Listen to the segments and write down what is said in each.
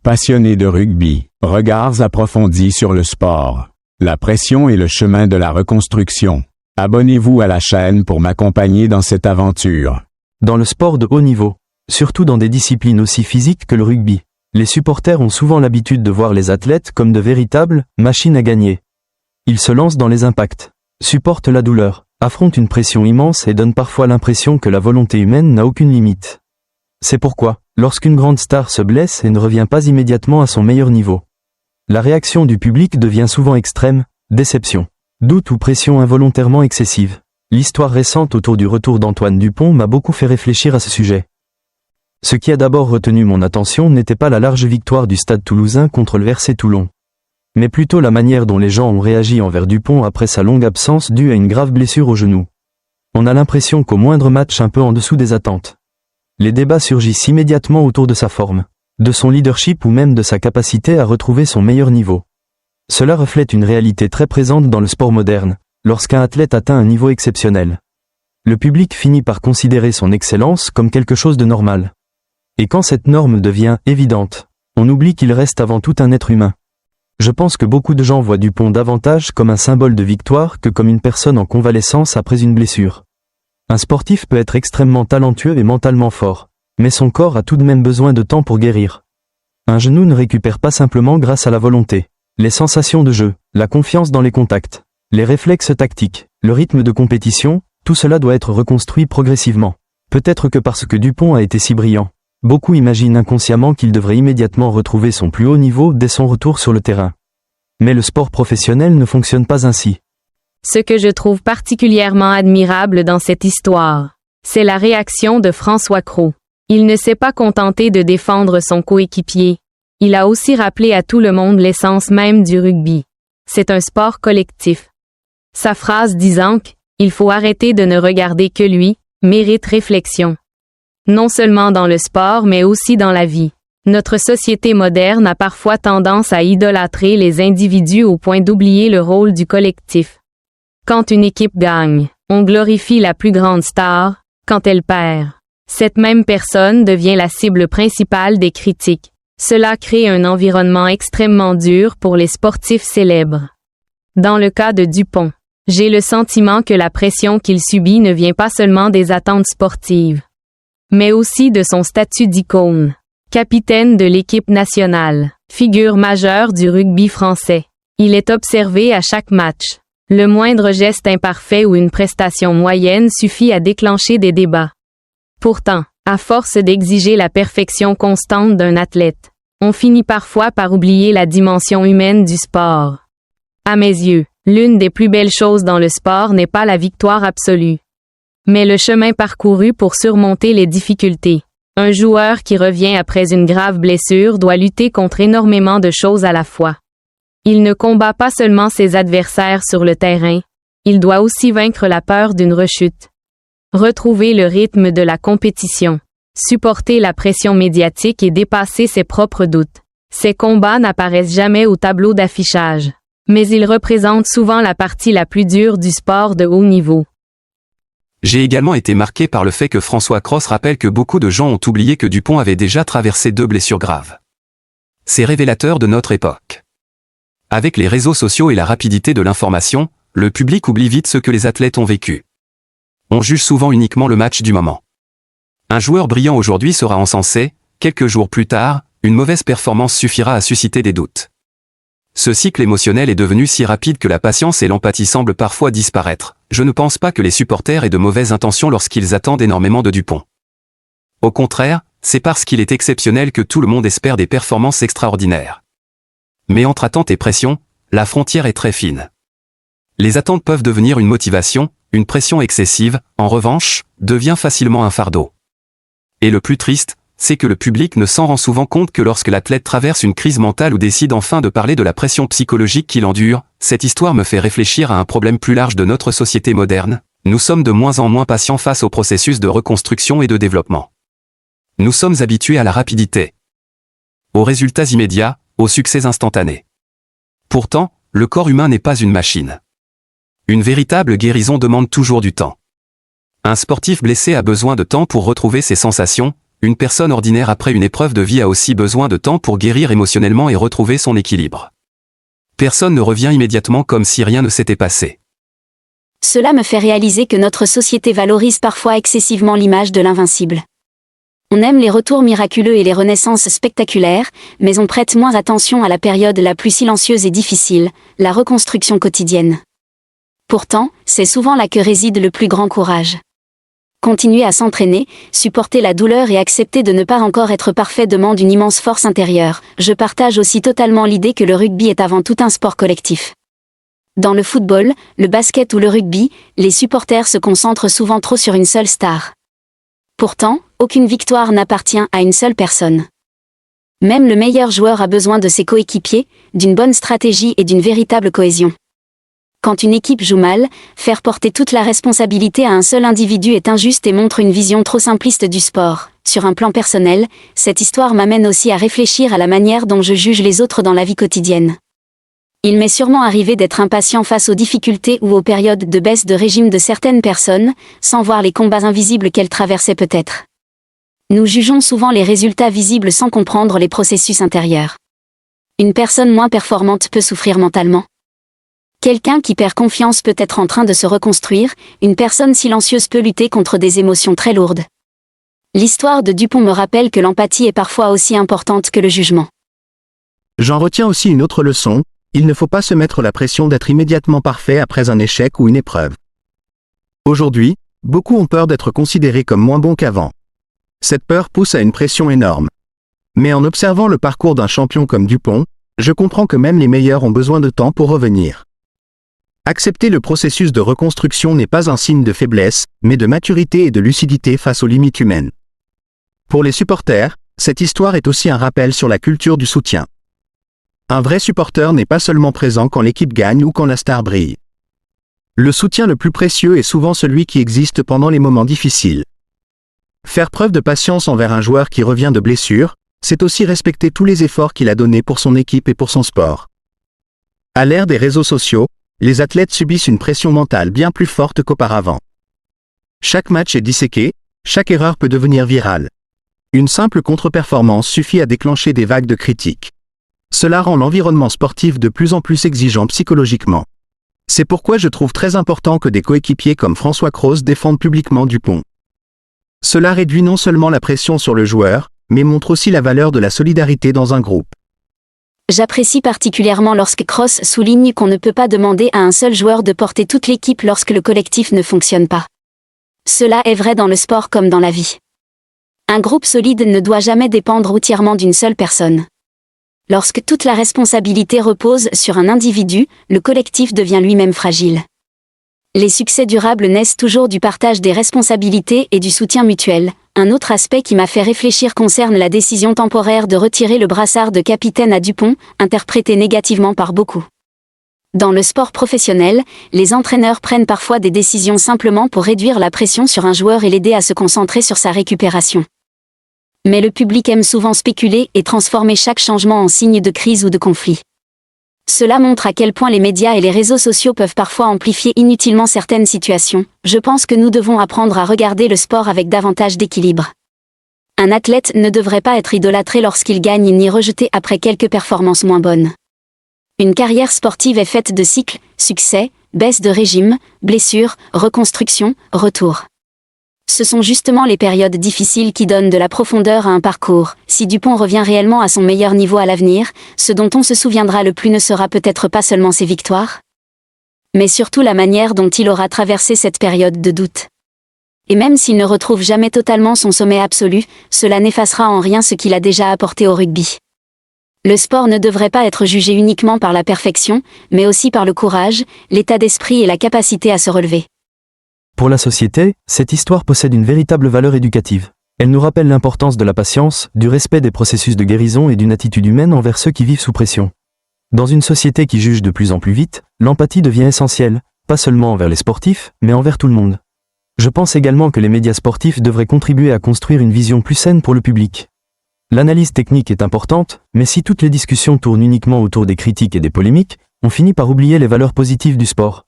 Passionnés de rugby, regards approfondis sur le sport, la pression et le chemin de la reconstruction. Abonnez-vous à la chaîne pour m'accompagner dans cette aventure. Dans le sport de haut niveau, surtout dans des disciplines aussi physiques que le rugby, les supporters ont souvent l'habitude de voir les athlètes comme de véritables machines à gagner. Ils se lancent dans les impacts, supportent la douleur, affrontent une pression immense et donnent parfois l'impression que la volonté humaine n'a aucune limite. C'est pourquoi, lorsqu'une grande star se blesse et ne revient pas immédiatement à son meilleur niveau, la réaction du public devient souvent extrême, déception, doute ou pression involontairement excessive. L'histoire récente autour du retour d'Antoine Dupont m'a beaucoup fait réfléchir à ce sujet. Ce qui a d'abord retenu mon attention n'était pas la large victoire du Stade Toulousain contre le RC Toulon, mais plutôt la manière dont les gens ont réagi envers Dupont après sa longue absence due à une grave blessure au genou. On a l'impression qu'au moindre match un peu en dessous des attentes, les débats surgissent immédiatement autour de sa forme, de son leadership ou même de sa capacité à retrouver son meilleur niveau. Cela reflète une réalité très présente dans le sport moderne, lorsqu'un athlète atteint un niveau exceptionnel. Le public finit par considérer son excellence comme quelque chose de normal. Et quand cette norme devient évidente, on oublie qu'il reste avant tout un être humain. Je pense que beaucoup de gens voient Dupont davantage comme un symbole de victoire que comme une personne en convalescence après une blessure. Un sportif peut être extrêmement talentueux et mentalement fort, mais son corps a tout de même besoin de temps pour guérir. Un genou ne récupère pas simplement grâce à la volonté. Les sensations de jeu, la confiance dans les contacts, les réflexes tactiques, le rythme de compétition, tout cela doit être reconstruit progressivement. Peut-être que parce que Dupont a été si brillant, beaucoup imaginent inconsciemment qu'il devrait immédiatement retrouver son plus haut niveau dès son retour sur le terrain. Mais le sport professionnel ne fonctionne pas ainsi. Ce que je trouve particulièrement admirable dans cette histoire, c'est la réaction de François Cros. Il ne s'est pas contenté de défendre son coéquipier. Il a aussi rappelé à tout le monde l'essence même du rugby. C'est un sport collectif. Sa phrase disant « Il faut arrêter de ne regarder que lui » mérite réflexion. Non seulement dans le sport mais aussi dans la vie. Notre société moderne a parfois tendance à idolâtrer les individus au point d'oublier le rôle du collectif. Quand une équipe gagne, on glorifie la plus grande star. Quand elle perd, cette même personne devient la cible principale des critiques. Cela crée un environnement extrêmement dur pour les sportifs célèbres. Dans le cas de Dupont, j'ai le sentiment que la pression qu'il subit ne vient pas seulement des attentes sportives, mais aussi de son statut d'icône. Capitaine de l'équipe nationale, figure majeure du rugby français. Il est observé à chaque match. Le moindre geste imparfait ou une prestation moyenne suffit à déclencher des débats. Pourtant, à force d'exiger la perfection constante d'un athlète, on finit parfois par oublier la dimension humaine du sport. À mes yeux, l'une des plus belles choses dans le sport n'est pas la victoire absolue, mais le chemin parcouru pour surmonter les difficultés. Un joueur qui revient après une grave blessure doit lutter contre énormément de choses à la fois. Il ne combat pas seulement ses adversaires sur le terrain, il doit aussi vaincre la peur d'une rechute. Retrouver le rythme de la compétition, supporter la pression médiatique et dépasser ses propres doutes. Ces combats n'apparaissent jamais au tableau d'affichage, mais ils représentent souvent la partie la plus dure du sport de haut niveau. J'ai également été marqué par le fait que François Cros rappelle que beaucoup de gens ont oublié que Dupont avait déjà traversé 2 blessures graves. C'est révélateur de notre époque. Avec les réseaux sociaux et la rapidité de l'information, le public oublie vite ce que les athlètes ont vécu. On juge souvent uniquement le match du moment. Un joueur brillant aujourd'hui sera encensé, quelques jours plus tard, une mauvaise performance suffira à susciter des doutes. Ce cycle émotionnel est devenu si rapide que la patience et l'empathie semblent parfois disparaître. Je ne pense pas que les supporters aient de mauvaises intentions lorsqu'ils attendent énormément de Dupont. Au contraire, c'est parce qu'il est exceptionnel que tout le monde espère des performances extraordinaires. Mais entre attente et pression, la frontière est très fine. Les attentes peuvent devenir une motivation, une pression excessive, en revanche, devient facilement un fardeau. Et le plus triste, c'est que le public ne s'en rend souvent compte que lorsque l'athlète traverse une crise mentale ou décide enfin de parler de la pression psychologique qu'il endure. Cette histoire me fait réfléchir à un problème plus large de notre société moderne. Nous sommes de moins en moins patients face au processus de reconstruction et de développement. Nous sommes habitués à la rapidité, aux résultats immédiats, aux succès instantanés. Pourtant, le corps humain n'est pas une machine. Une véritable guérison demande toujours du temps. Un sportif blessé a besoin de temps pour retrouver ses sensations, Une personne ordinaire après une épreuve de vie a aussi besoin de temps pour guérir émotionnellement et retrouver son équilibre. Personne ne revient immédiatement comme si rien ne s'était passé. Cela me fait réaliser que notre société valorise parfois excessivement l'image de l'invincible. On aime les retours miraculeux et les renaissances spectaculaires, mais on prête moins attention à la période la plus silencieuse et difficile, la reconstruction quotidienne. Pourtant, c'est souvent là que réside le plus grand courage. Continuer à s'entraîner, supporter la douleur et accepter de ne pas encore être parfait demande une immense force intérieure. Je partage aussi totalement l'idée que le rugby est avant tout un sport collectif. Dans le football, le basket ou le rugby, les supporters se concentrent souvent trop sur une seule star. Pourtant, aucune victoire n'appartient à une seule personne. Même le meilleur joueur a besoin de ses coéquipiers, d'une bonne stratégie et d'une véritable cohésion. Quand une équipe joue mal, faire porter toute la responsabilité à un seul individu est injuste et montre une vision trop simpliste du sport. Sur un plan personnel, cette histoire m'amène aussi à réfléchir à la manière dont je juge les autres dans la vie quotidienne. Il m'est sûrement arrivé d'être impatient face aux difficultés ou aux périodes de baisse de régime de certaines personnes, sans voir les combats invisibles qu'elles traversaient peut-être. Nous jugeons souvent les résultats visibles sans comprendre les processus intérieurs. Une personne moins performante peut souffrir mentalement. Quelqu'un qui perd confiance peut être en train de se reconstruire, une personne silencieuse peut lutter contre des émotions très lourdes. L'histoire de Dupont me rappelle que l'empathie est parfois aussi importante que le jugement. J'en retiens aussi une autre leçon, il ne faut pas se mettre la pression d'être immédiatement parfait après un échec ou une épreuve. Aujourd'hui, beaucoup ont peur d'être considérés comme moins bons qu'avant. Cette peur pousse à une pression énorme. Mais en observant le parcours d'un champion comme Dupont, je comprends que même les meilleurs ont besoin de temps pour revenir. Accepter le processus de reconstruction n'est pas un signe de faiblesse, mais de maturité et de lucidité face aux limites humaines. Pour les supporters, cette histoire est aussi un rappel sur la culture du soutien. Un vrai supporter n'est pas seulement présent quand l'équipe gagne ou quand la star brille. Le soutien le plus précieux est souvent celui qui existe pendant les moments difficiles. Faire preuve de patience envers un joueur qui revient de blessure, c'est aussi respecter tous les efforts qu'il a donnés pour son équipe et pour son sport. À l'ère des réseaux sociaux, les athlètes subissent une pression mentale bien plus forte qu'auparavant. Chaque match est disséqué, chaque erreur peut devenir virale. Une simple contre-performance suffit à déclencher des vagues de critiques. Cela rend l'environnement sportif de plus en plus exigeant psychologiquement. C'est pourquoi je trouve très important que des coéquipiers comme François Cros défendent publiquement Dupont. Cela réduit non seulement la pression sur le joueur, mais montre aussi la valeur de la solidarité dans un groupe. J'apprécie particulièrement lorsque Cros souligne qu'on ne peut pas demander à un seul joueur de porter toute l'équipe lorsque le collectif ne fonctionne pas. Cela est vrai dans le sport comme dans la vie. Un groupe solide ne doit jamais dépendre entièrement d'une seule personne. Lorsque toute la responsabilité repose sur un individu, le collectif devient lui-même fragile. Les succès durables naissent toujours du partage des responsabilités et du soutien mutuel. Un autre aspect qui m'a fait réfléchir concerne la décision temporaire de retirer le brassard de capitaine à Dupont, interprétée négativement par beaucoup. Dans le sport professionnel, les entraîneurs prennent parfois des décisions simplement pour réduire la pression sur un joueur et l'aider à se concentrer sur sa récupération. Mais le public aime souvent spéculer et transformer chaque changement en signe de crise ou de conflit. Cela montre à quel point les médias et les réseaux sociaux peuvent parfois amplifier inutilement certaines situations. Je pense que nous devons apprendre à regarder le sport avec davantage d'équilibre. Un athlète ne devrait pas être idolâtré lorsqu'il gagne ni rejeté après quelques performances moins bonnes. Une carrière sportive est faite de cycles, succès, baisse de régime, blessures, reconstruction, retour. Ce sont justement les périodes difficiles qui donnent de la profondeur à un parcours. Si Dupont revient réellement à son meilleur niveau à l'avenir, ce dont on se souviendra le plus ne sera peut-être pas seulement ses victoires, mais surtout la manière dont il aura traversé cette période de doute. Et même s'il ne retrouve jamais totalement son sommet absolu, cela n'effacera en rien ce qu'il a déjà apporté au rugby. Le sport ne devrait pas être jugé uniquement par la perfection, mais aussi par le courage, l'état d'esprit et la capacité à se relever. Pour la société, cette histoire possède une véritable valeur éducative. Elle nous rappelle l'importance de la patience, du respect des processus de guérison et d'une attitude humaine envers ceux qui vivent sous pression. Dans une société qui juge de plus en plus vite, l'empathie devient essentielle, pas seulement envers les sportifs, mais envers tout le monde. Je pense également que les médias sportifs devraient contribuer à construire une vision plus saine pour le public. L'analyse technique est importante, mais si toutes les discussions tournent uniquement autour des critiques et des polémiques, on finit par oublier les valeurs positives du sport.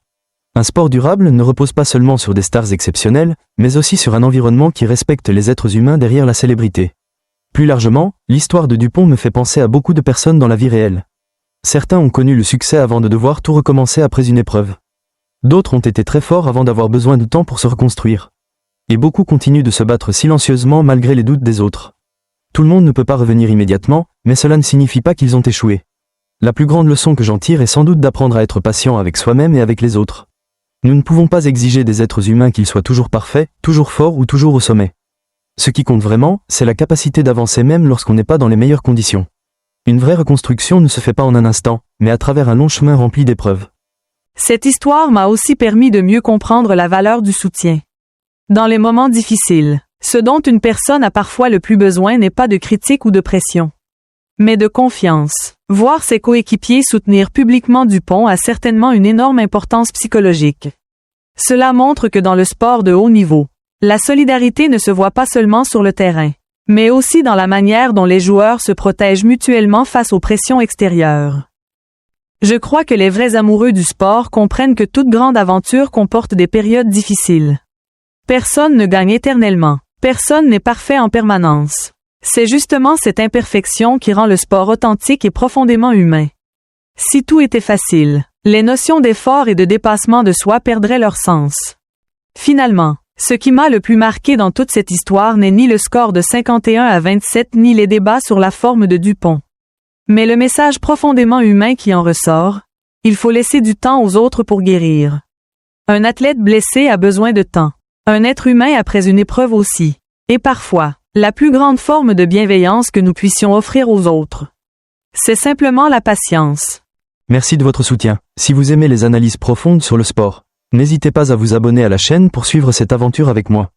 Un sport durable ne repose pas seulement sur des stars exceptionnelles, mais aussi sur un environnement qui respecte les êtres humains derrière la célébrité. Plus largement, l'histoire de Dupont me fait penser à beaucoup de personnes dans la vie réelle. Certains ont connu le succès avant de devoir tout recommencer après une épreuve. D'autres ont été très forts avant d'avoir besoin de temps pour se reconstruire. Et beaucoup continuent de se battre silencieusement malgré les doutes des autres. Tout le monde ne peut pas revenir immédiatement, mais cela ne signifie pas qu'ils ont échoué. La plus grande leçon que j'en tire est sans doute d'apprendre à être patient avec soi-même et avec les autres. Nous ne pouvons pas exiger des êtres humains qu'ils soient toujours parfaits, toujours forts ou toujours au sommet. Ce qui compte vraiment, c'est la capacité d'avancer même lorsqu'on n'est pas dans les meilleures conditions. Une vraie reconstruction ne se fait pas en un instant, mais à travers un long chemin rempli d'épreuves. Cette histoire m'a aussi permis de mieux comprendre la valeur du soutien. Dans les moments difficiles, ce dont une personne a parfois le plus besoin n'est pas de critique ou de pression, mais de confiance. Voir ses coéquipiers soutenir publiquement Dupont a certainement une énorme importance psychologique. Cela montre que dans le sport de haut niveau, la solidarité ne se voit pas seulement sur le terrain, mais aussi dans la manière dont les joueurs se protègent mutuellement face aux pressions extérieures. Je crois que les vrais amoureux du sport comprennent que toute grande aventure comporte des périodes difficiles. Personne ne gagne éternellement. Personne n'est parfait en permanence. C'est justement cette imperfection qui rend le sport authentique et profondément humain. Si tout était facile, les notions d'effort et de dépassement de soi perdraient leur sens. Finalement, ce qui m'a le plus marqué dans toute cette histoire n'est ni le score de 51-27 ni les débats sur la forme de Dupont, mais le message profondément humain qui en ressort. Il faut laisser du temps aux autres pour guérir. Un athlète blessé a besoin de temps. Un être humain après une épreuve aussi. Et parfois, la plus grande forme de bienveillance que nous puissions offrir aux autres, c'est simplement la patience. Merci de votre soutien. Si vous aimez les analyses profondes sur le sport, n'hésitez pas à vous abonner à la chaîne pour suivre cette aventure avec moi.